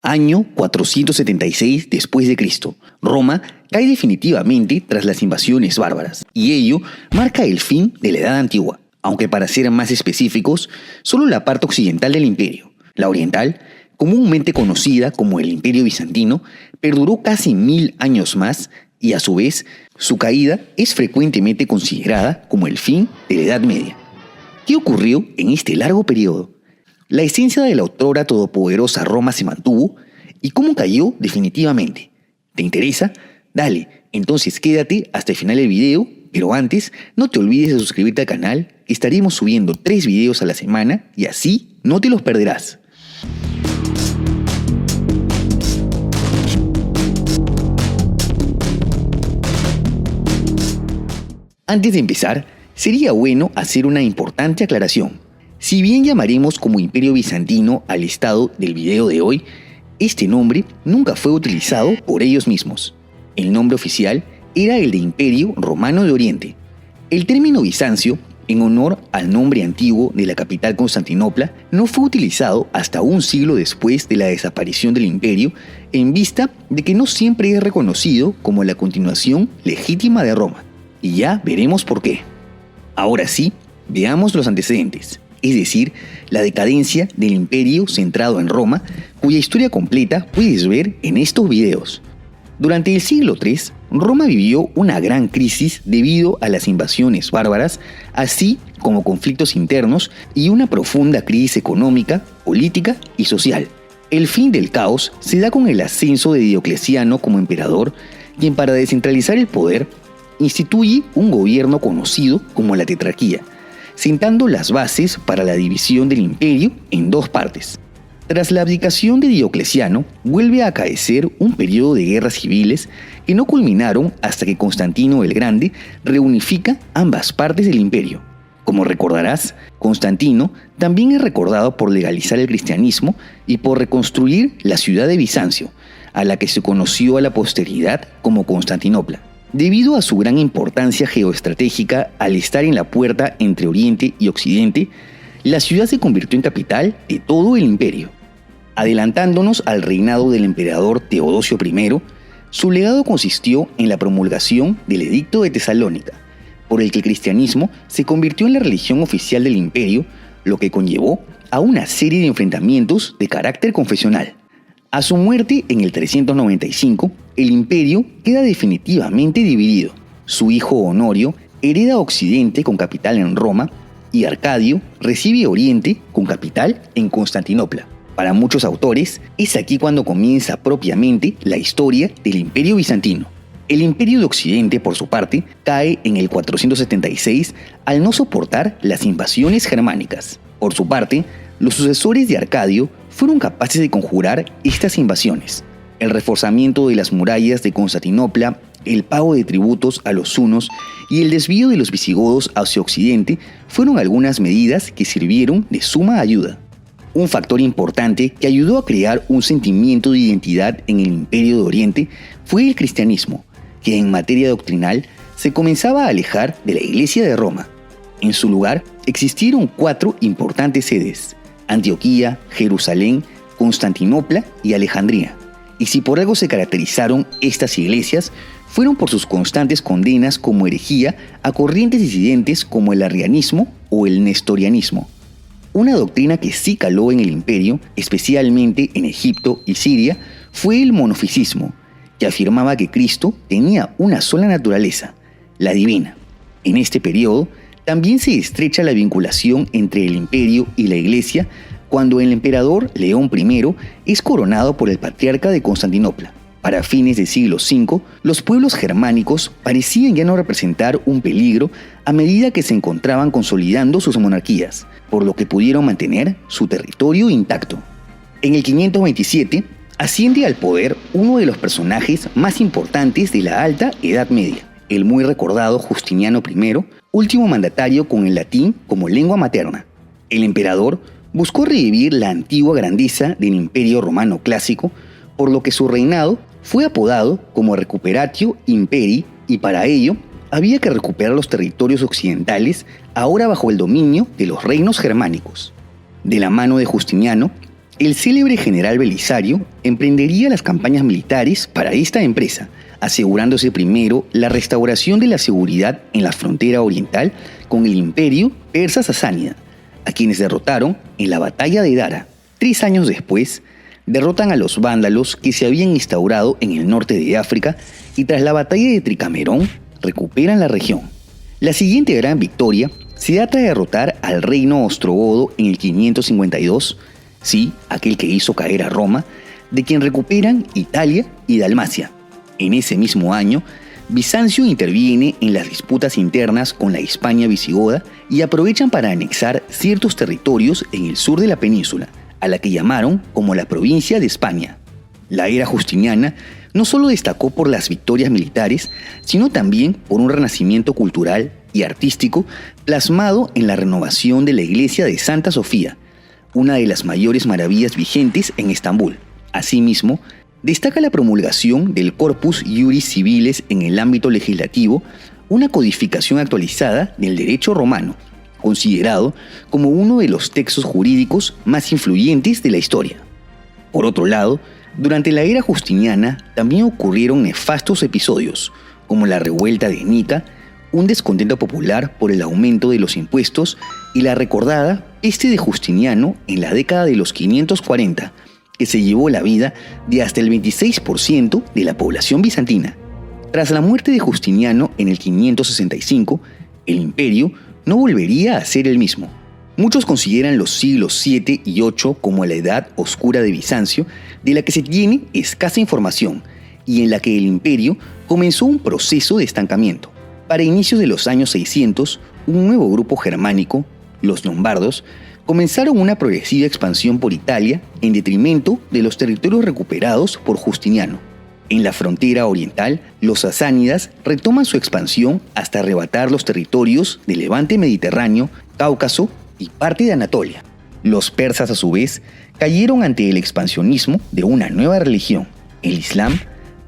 Año 476 después de Cristo. Roma cae definitivamente tras las invasiones bárbaras, y ello marca el fin de la Edad Antigua, aunque para ser más específicos, solo la parte occidental del imperio. La oriental, comúnmente conocida como el Imperio Bizantino, perduró casi 1000 años más y a su vez, su caída es frecuentemente considerada como el fin de la Edad Media. ¿Qué ocurrió en este largo periodo? La esencia de la otrora todopoderosa Roma se mantuvo y cómo cayó definitivamente. ¿Te interesa? Dale, entonces quédate hasta el final del video, pero antes no te olvides de suscribirte al canal, que estaremos subiendo 3 videos a la semana y así no te los perderás. Antes de empezar, sería bueno hacer una importante aclaración. Si bien llamaremos como Imperio Bizantino al estado del video de hoy, este nombre nunca fue utilizado por ellos mismos. El nombre oficial era el de Imperio Romano de Oriente. El término Bizancio, en honor al nombre antiguo de la capital Constantinopla, no fue utilizado hasta un siglo después de la desaparición del imperio, en vista de que no siempre es reconocido como la continuación legítima de Roma. Y ya veremos por qué. Ahora sí, veamos los antecedentes. Es decir, la decadencia del imperio centrado en Roma, cuya historia completa puedes ver en estos videos. Durante el siglo III, Roma vivió una gran crisis debido a las invasiones bárbaras, así como conflictos internos y una profunda crisis económica, política y social. El fin del caos se da con el ascenso de Diocleciano como emperador, quien para descentralizar el poder, instituye un gobierno conocido como la tetrarquía, sentando las bases para la división del imperio en 2 partes. Tras la abdicación de Diocleciano, vuelve a acaecer un periodo de guerras civiles que no culminaron hasta que Constantino el Grande reunifica ambas partes del imperio. Como recordarás, Constantino también es recordado por legalizar el cristianismo y por reconstruir la ciudad de Bizancio, a la que se conoció a la posteridad como Constantinopla. Debido a su gran importancia geoestratégica al estar en la puerta entre Oriente y Occidente, la ciudad se convirtió en capital de todo el imperio. Adelantándonos al reinado del emperador Teodosio I, su legado consistió en la promulgación del Edicto de Tesalónica, por el que el cristianismo se convirtió en la religión oficial del imperio, lo que conllevó a una serie de enfrentamientos de carácter confesional. A su muerte en el 395, el imperio queda definitivamente dividido. Su hijo Honorio hereda Occidente con capital en Roma y Arcadio recibe Oriente con capital en Constantinopla. Para muchos autores, es aquí cuando comienza propiamente la historia del Imperio Bizantino. El Imperio de Occidente, por su parte, cae en el 476 al no soportar las invasiones germánicas. Por su parte, los sucesores de Arcadio fueron capaces de conjurar estas invasiones. El reforzamiento de las murallas de Constantinopla, el pago de tributos a los hunos y el desvío de los visigodos hacia Occidente fueron algunas medidas que sirvieron de suma ayuda. Un factor importante que ayudó a crear un sentimiento de identidad en el Imperio de Oriente fue el cristianismo, que en materia doctrinal se comenzaba a alejar de la Iglesia de Roma. En su lugar existieron 4 importantes sedes: Antioquía, Jerusalén, Constantinopla y Alejandría. Y si por algo se caracterizaron estas iglesias, fueron por sus constantes condenas como herejía a corrientes disidentes como el arrianismo o el nestorianismo. Una doctrina que sí caló en el imperio, especialmente en Egipto y Siria, fue el monofisismo, que afirmaba que Cristo tenía una sola naturaleza, la divina. En este periodo, también se estrecha la vinculación entre el imperio y la iglesia cuando el emperador León I es coronado por el patriarca de Constantinopla. Para fines del siglo V, los pueblos germánicos parecían ya no representar un peligro a medida que se encontraban consolidando sus monarquías, por lo que pudieron mantener su territorio intacto. En el 527, asciende al poder uno de los personajes más importantes de la Alta Edad Media, el muy recordado Justiniano I, último mandatario con el latín como lengua materna. El emperador buscó revivir la antigua grandeza del Imperio Romano clásico, por lo que su reinado fue apodado como Recuperatio Imperii, y para ello había que recuperar los territorios occidentales ahora bajo el dominio de los reinos germánicos. De la mano de Justiniano, El célebre general Belisario emprendería las campañas militares para esta empresa, asegurándose primero la restauración de la seguridad en la frontera oriental con el imperio persa-sasánida, a quienes derrotaron en la batalla de Dara. 3 años después, derrotan a los vándalos que se habían instaurado en el norte de África y tras la batalla de Tricamerón recuperan la región. La siguiente gran victoria se da tras derrotar al reino ostrogodo en el 552, sí, aquel que hizo caer a Roma, de quien recuperan Italia y Dalmacia. En ese mismo año, Bizancio interviene en las disputas internas con la Hispania visigoda y aprovechan para anexar ciertos territorios en el sur de la península, a la que llamaron como la provincia de España. La era justiniana no solo destacó por las victorias militares, sino también por un renacimiento cultural y artístico plasmado en la renovación de la iglesia de Santa Sofía, una de las mayores maravillas vigentes en Estambul. Asimismo, destaca la promulgación del Corpus Iuris Civiles en el ámbito legislativo, una codificación actualizada del derecho romano, considerado como uno de los textos jurídicos más influyentes de la historia. Por otro lado, durante la era justiniana también ocurrieron nefastos episodios, como la revuelta de Nica, un descontento popular por el aumento de los impuestos y la recordada peste de Justiniano en la década de los 540, que se llevó la vida de hasta el 26% de la población bizantina. Tras la muerte de Justiniano en el 565, el imperio no volvería a ser el mismo. Muchos consideran los siglos VII y VIII como la edad oscura de Bizancio, de la que se tiene escasa información y en la que el imperio comenzó un proceso de estancamiento. Para inicios de los años 600, un nuevo grupo germánico, los lombardos, comenzaron una progresiva expansión por Italia en detrimento de los territorios recuperados por Justiniano. En la frontera oriental, los sasánidas retoman su expansión hasta arrebatar los territorios del Levante Mediterráneo, Cáucaso y parte de Anatolia. Los persas, a su vez, cayeron ante el expansionismo de una nueva religión, el Islam,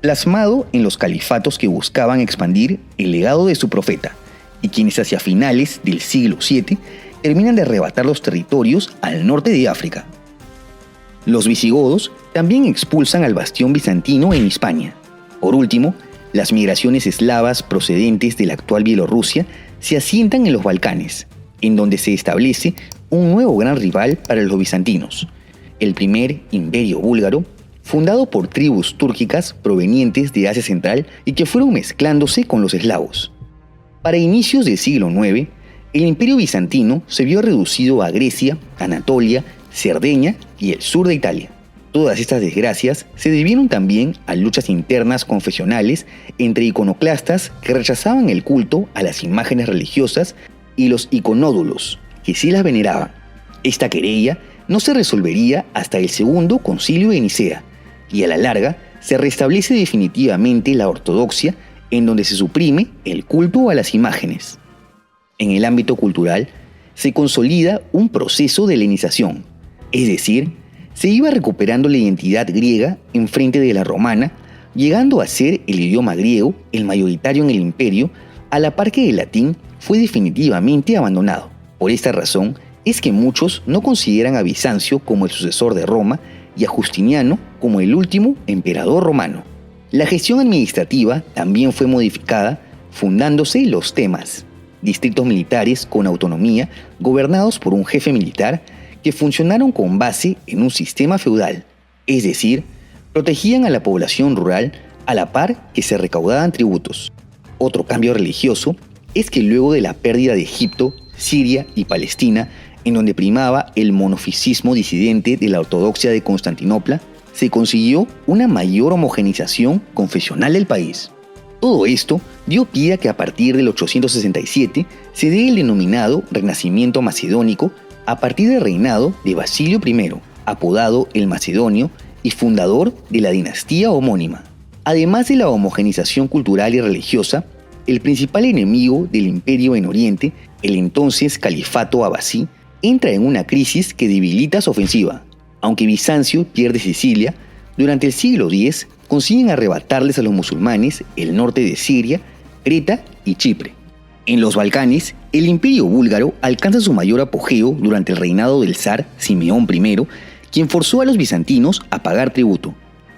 plasmado en los califatos que buscaban expandir el legado de su profeta, y quienes hacia finales del siglo VII terminan de arrebatar los territorios al norte de África. Los visigodos también expulsan al bastión bizantino en Hispania. Por último, las migraciones eslavas procedentes de la actual Bielorrusia se asientan en los Balcanes, en donde se establece un nuevo gran rival para los bizantinos, el primer imperio búlgaro, fundado por tribus túrquicas provenientes de Asia Central y que fueron mezclándose con los eslavos. Para inicios del siglo IX, el imperio bizantino se vio reducido a Grecia, Anatolia, Cerdeña y el sur de Italia. Todas estas desgracias se debieron también a luchas internas confesionales entre iconoclastas que rechazaban el culto a las imágenes religiosas y los iconódulos, que sí las veneraban. Esta querella no se resolvería hasta el Segundo Concilio de Nicea, y a la larga se restablece definitivamente la ortodoxia, en donde se suprime el culto a las imágenes. En el ámbito cultural, se consolida un proceso de helenización, es decir, se iba recuperando la identidad griega en frente de la romana, llegando a ser el idioma griego el mayoritario en el imperio, a la par que el latín fue definitivamente abandonado. Por esta razón es que muchos no consideran a Bizancio como el sucesor de Roma y a Justiniano como el último emperador romano. La gestión administrativa también fue modificada, fundándose los temas, distritos militares con autonomía gobernados por un jefe militar que funcionaron con base en un sistema feudal, es decir, protegían a la población rural a la par que se recaudaban tributos. Otro cambio religioso es que luego de la pérdida de Egipto, Siria y Palestina, en donde primaba el monofisismo disidente de la ortodoxia de Constantinopla, se consiguió una mayor homogenización confesional del país. Todo esto dio pie a que a partir del 867 se dé el denominado Renacimiento Macedónico a partir del reinado de Basilio I, apodado el Macedonio y fundador de la dinastía homónima. Además de la homogenización cultural y religiosa, el principal enemigo del imperio en Oriente, el entonces Califato Abasí, entra en una crisis que debilita su ofensiva. Aunque Bizancio pierde Sicilia, durante el siglo X consiguen arrebatarles a los musulmanes el norte de Siria, Creta y Chipre. En los Balcanes, el imperio búlgaro alcanza su mayor apogeo durante el reinado del zar Simeón I, quien forzó a los bizantinos a pagar tributo.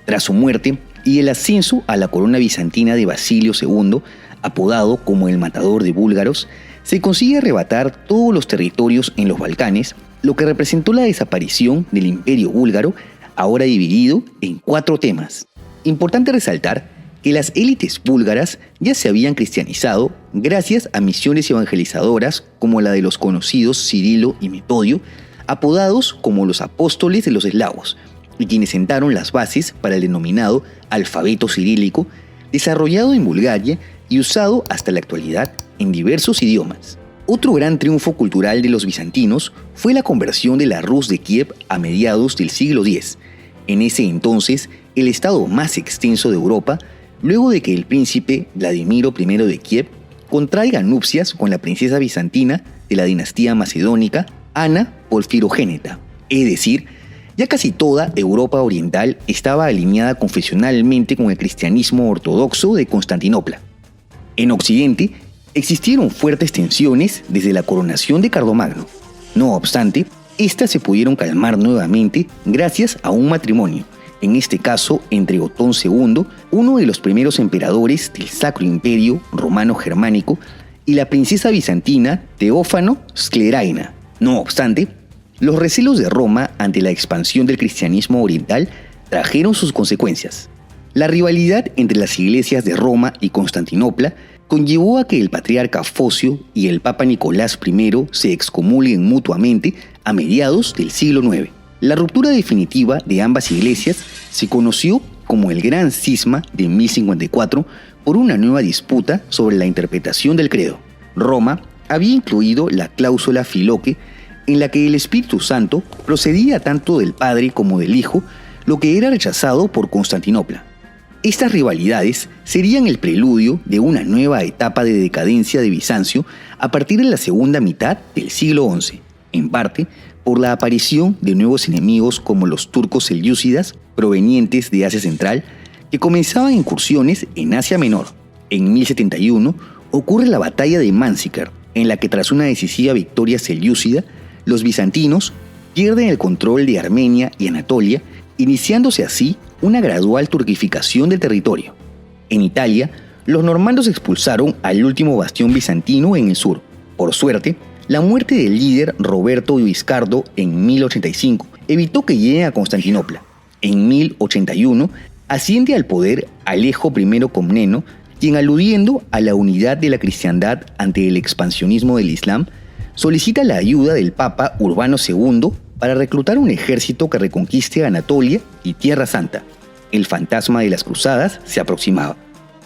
Tras su muerte y el ascenso a la corona bizantina de Basilio II, apodado como el matador de búlgaros, se consigue arrebatar todos los territorios en los Balcanes, lo que representó la desaparición del imperio búlgaro, ahora dividido en 4 temas. Importante resaltar que las élites búlgaras ya se habían cristianizado gracias a misiones evangelizadoras como la de los conocidos Cirilo y Metodio, apodados como los apóstoles de los eslavos, y quienes sentaron las bases para el denominado alfabeto cirílico, desarrollado en Bulgaria y usado hasta la actualidad en diversos idiomas. Otro gran triunfo cultural de los bizantinos fue la conversión de la Rus de Kiev a mediados del siglo X, en ese entonces el estado más extenso de Europa, luego de que el príncipe Vladimiro I de Kiev contraiga nupcias con la princesa bizantina de la dinastía macedónica Ana Porfirogéneta. Es decir, ya casi toda Europa oriental estaba alineada confesionalmente con el cristianismo ortodoxo de Constantinopla. En Occidente existieron fuertes tensiones desde la coronación de Carlomagno. No obstante, estas se pudieron calmar nuevamente gracias a un matrimonio, en este caso entre Otón II, uno de los primeros emperadores del Sacro Imperio Romano Germánico, y la princesa bizantina Teófano Scleraina. No obstante, los recelos de Roma ante la expansión del cristianismo oriental trajeron sus consecuencias. La rivalidad entre las iglesias de Roma y Constantinopla conllevó a que el patriarca Focio y el papa Nicolás I se excomulguen mutuamente a mediados del siglo IX. La ruptura definitiva de ambas iglesias se conoció como el Gran Cisma de 1054 por una nueva disputa sobre la interpretación del credo. Roma había incluido la cláusula Filoque, en la que el Espíritu Santo procedía tanto del Padre como del Hijo, lo que era rechazado por Constantinopla. Estas rivalidades serían el preludio de una nueva etapa de decadencia de Bizancio a partir de la segunda mitad del siglo XI, en parte por la aparición de nuevos enemigos como los turcos selyúcidas provenientes de Asia Central, que comenzaban incursiones en Asia Menor. En 1071 ocurre la batalla de Manzikert, en la que tras una decisiva victoria selyúcida, los bizantinos pierden el control de Armenia y Anatolia, iniciándose así una gradual turquificación del territorio. En Italia, los normandos expulsaron al último bastión bizantino en el sur. Por suerte, la muerte del líder Roberto Guiscardo en 1085 evitó que lleguen a Constantinopla. En 1081 asciende al poder Alejo I Comneno, quien, aludiendo a la unidad de la cristiandad ante el expansionismo del Islam, solicita la ayuda del Papa Urbano II para reclutar un ejército que reconquiste Anatolia y Tierra Santa. El fantasma de las cruzadas se aproximaba.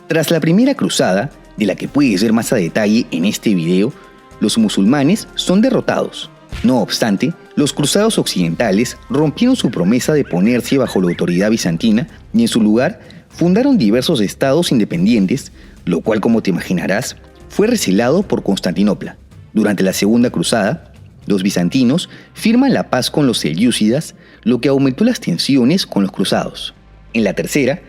Tras la primera cruzada, de la que puedes ver más a detalle en este video, los musulmanes son derrotados. No obstante, los cruzados occidentales rompieron su promesa de ponerse bajo la autoridad bizantina y en su lugar fundaron diversos estados independientes, lo cual, como te imaginarás, fue recelado por Constantinopla. Durante la Segunda Cruzada, los bizantinos firman la paz con los selyúcidas, lo que aumentó las tensiones con los cruzados. En la tercera,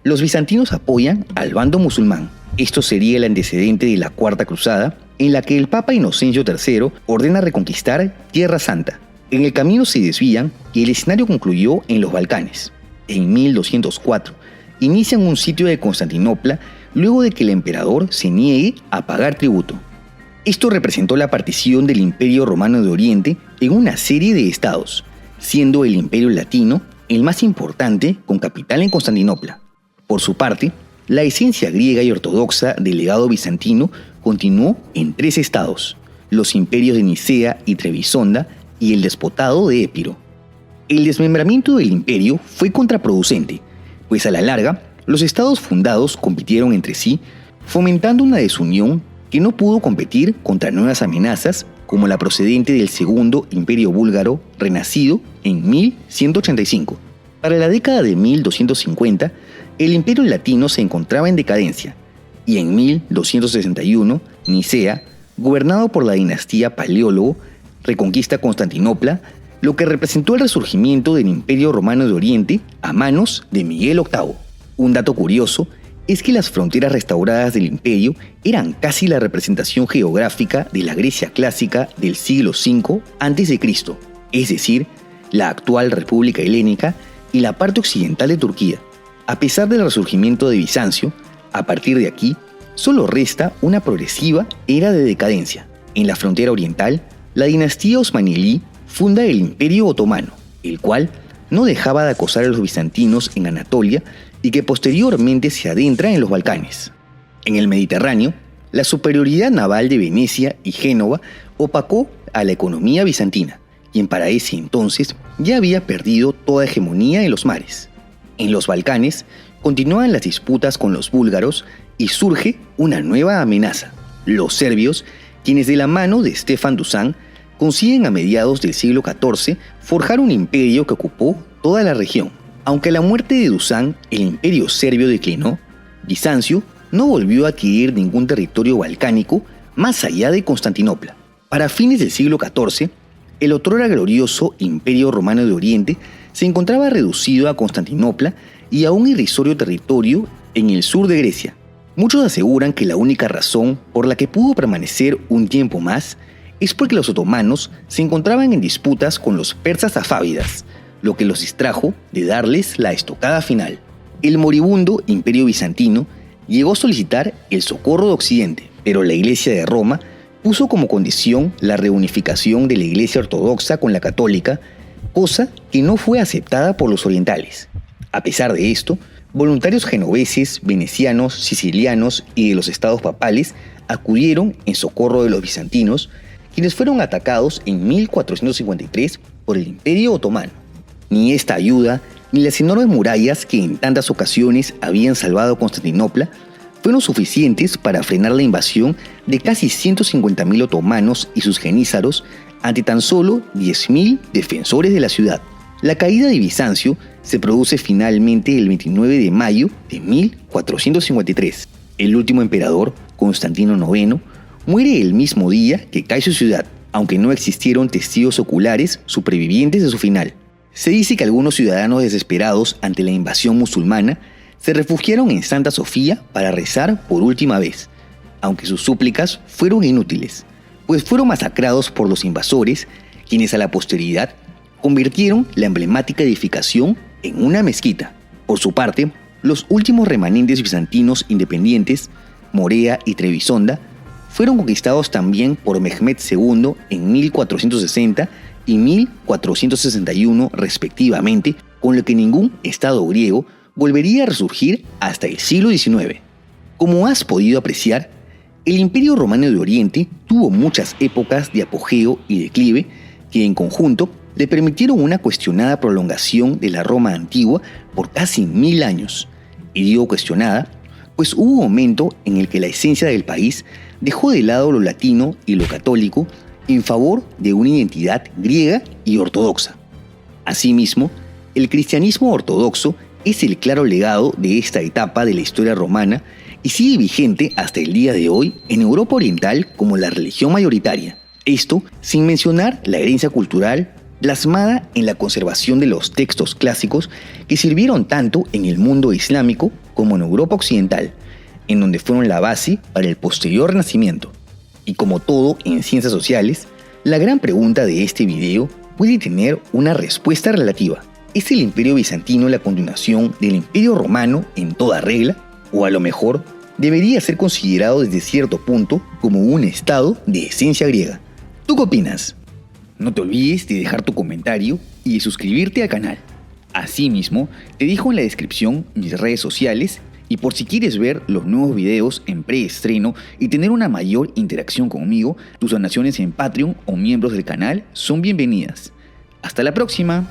los bizantinos apoyan al bando musulmán. Esto sería el antecedente de la Cuarta Cruzada, en la que el Papa Inocencio III ordena reconquistar Tierra Santa. En el camino se desvían y el escenario concluyó en los Balcanes. En 1204, inician un sitio de Constantinopla luego de que el emperador se niegue a pagar tributo. Esto representó la partición del Imperio Romano de Oriente en una serie de estados, siendo el Imperio Latino el más importante con capital en Constantinopla. Por su parte, la esencia griega y ortodoxa del legado bizantino continuó en 3 estados: los imperios de Nicea y Trebisonda y el despotado de Épiro. El desmembramiento del imperio fue contraproducente, pues a la larga los estados fundados compitieron entre sí, fomentando una desunión que no pudo competir contra nuevas amenazas como la procedente del Segundo Imperio Búlgaro, renacido en 1185. Para la década de 1250, el Imperio Latino se encontraba en decadencia, y en 1261, Nicea, gobernado por la dinastía Paleólogo, reconquista Constantinopla, lo que representó el resurgimiento del Imperio Romano de Oriente a manos de Miguel VIII. Un dato curioso es que las fronteras restauradas del imperio eran casi la representación geográfica de la Grecia clásica del siglo V a.C., es decir, la actual República Helénica y la parte occidental de Turquía. A pesar del resurgimiento de Bizancio, a partir de aquí, solo resta una progresiva era de decadencia. En la frontera oriental, la dinastía osmanilí funda el Imperio Otomano, el cual no dejaba de acosar a los bizantinos en Anatolia y que posteriormente se adentra en los Balcanes. En el Mediterráneo, la superioridad naval de Venecia y Génova opacó a la economía bizantina, quien para ese entonces ya había perdido toda hegemonía en los mares. En los Balcanes continúan las disputas con los búlgaros y surge una nueva amenaza: los serbios, quienes de la mano de Stefan Dušan consiguen a mediados del siglo XIV forjar un imperio que ocupó toda la región. Aunque a la muerte de Dušan el imperio serbio declinó, Bizancio no volvió a adquirir ningún territorio balcánico más allá de Constantinopla. Para fines del siglo XIV, el otrora glorioso Imperio Romano de Oriente se encontraba reducido a Constantinopla y a un irrisorio territorio en el sur de Grecia. Muchos aseguran que la única razón por la que pudo permanecer un tiempo más es porque los otomanos se encontraban en disputas con los persas safávidas, lo que los distrajo de darles la estocada final. El moribundo Imperio Bizantino llegó a solicitar el socorro de Occidente, pero la Iglesia de Roma puso como condición la reunificación de la Iglesia ortodoxa con la católica, cosa que no fue aceptada por los orientales. A pesar de esto, voluntarios genoveses, venecianos, sicilianos y de los estados papales acudieron en socorro de los bizantinos, quienes fueron atacados en 1453 por el Imperio Otomano. Ni esta ayuda, ni las enormes murallas que en tantas ocasiones habían salvado Constantinopla fueron suficientes para frenar la invasión de casi 150.000 otomanos y sus genízaros ante tan solo 10.000 defensores de la ciudad. La caída de Bizancio se produce finalmente el 29 de mayo de 1453. El último emperador, Constantino IX, muere el mismo día que cae su ciudad, aunque no existieron testigos oculares supervivientes de su final. Se dice que algunos ciudadanos desesperados ante la invasión musulmana se refugiaron en Santa Sofía para rezar por última vez, aunque sus súplicas fueron inútiles, pues fueron masacrados por los invasores, quienes a la posteridad convirtieron la emblemática edificación en una mezquita. Por su parte, los últimos remanentes bizantinos independientes, Morea y Trebisonda, fueron conquistados también por Mehmed II en 1460 y 1461 respectivamente, con lo que ningún estado griego volvería a resurgir hasta el siglo XIX. Como has podido apreciar, el Imperio Romano de Oriente tuvo muchas épocas de apogeo y declive que en conjunto le permitieron una cuestionada prolongación de la Roma antigua por casi 1000 años. Y digo cuestionada, pues hubo un momento en el que la esencia del país dejó de lado lo latino y lo católico en favor de una identidad griega y ortodoxa. Asimismo, el cristianismo ortodoxo es el claro legado de esta etapa de la historia romana y sigue vigente hasta el día de hoy en Europa Oriental como la religión mayoritaria. Esto sin mencionar la herencia cultural plasmada en la conservación de los textos clásicos que sirvieron tanto en el mundo islámico como en Europa Occidental, en donde fueron la base para el posterior Renacimiento. Y como todo en ciencias sociales, la gran pregunta de este video puede tener una respuesta relativa. ¿Es el Imperio Bizantino la continuación del Imperio Romano en toda regla? ¿O a lo mejor debería ser considerado desde cierto punto como un estado de esencia griega? ¿Tú qué opinas? No te olvides de dejar tu comentario y de suscribirte al canal. Asimismo, te dejo en la descripción mis redes sociales y por si quieres ver los nuevos videos en preestreno y tener una mayor interacción conmigo, tus donaciones en Patreon o miembros del canal son bienvenidas. ¡Hasta la próxima!